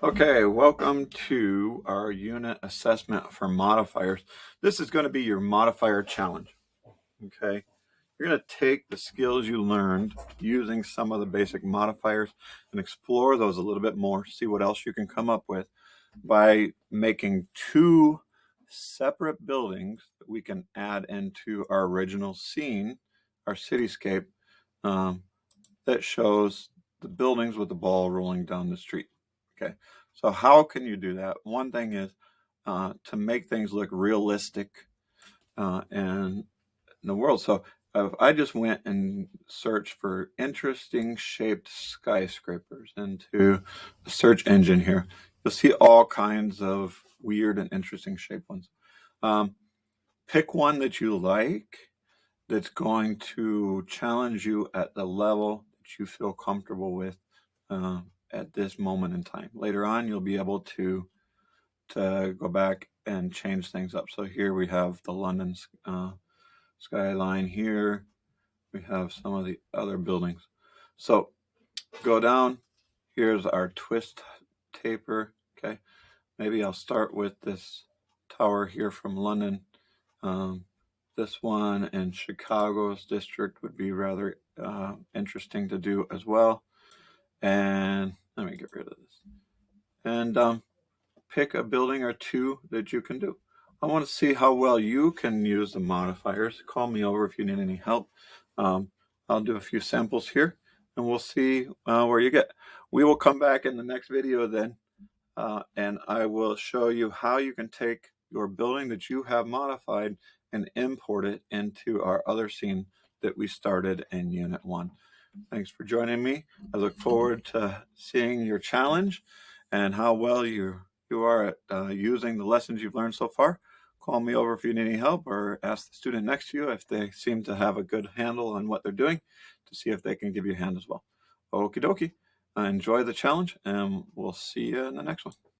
Okay, welcome to our unit assessment for modifiers. This is going to be your modifier challenge. Okay, you're going to take the skills you learned using some of the basic modifiers and explore those a little bit more, see what else you can come up with by making two separate buildings that we can add into our original scene, our cityscape, that shows the buildings with the ball rolling down the street. Okay, so how can you do that? One thing is to make things look realistic in the world. So if I just went and searched for interesting shaped skyscrapers into the search engine here, you'll see all kinds of weird and interesting shaped ones. Pick one that you like that's going to challenge you at the level that you feel comfortable with at this moment in time. Later on, you'll be able to go back and change things up. So here we have the London skyline here. We have some of the other buildings. So go down. Here's our twist taper. Okay, maybe I'll start with this tower here from London. This one in Chicago's district would be rather interesting to do as well. And let me get rid of this. And pick a building or two that you can do. I want to see how well you can use the modifiers. Call me over if you need any help. I'll do a few samples here and we'll see where you get. We will come back in the next video then and I will show you how you can take your building that you have modified and import it into our other scene that we started in Unit 1. Thanks for joining me. I look forward to seeing your challenge and how well you are at using the lessons you've learned so far. Call me over if you need any help or ask the student next to you if they seem to have a good handle on what they're doing to see if they can give you a hand as well. Okie dokie. Enjoy the challenge and we'll see you in the next one.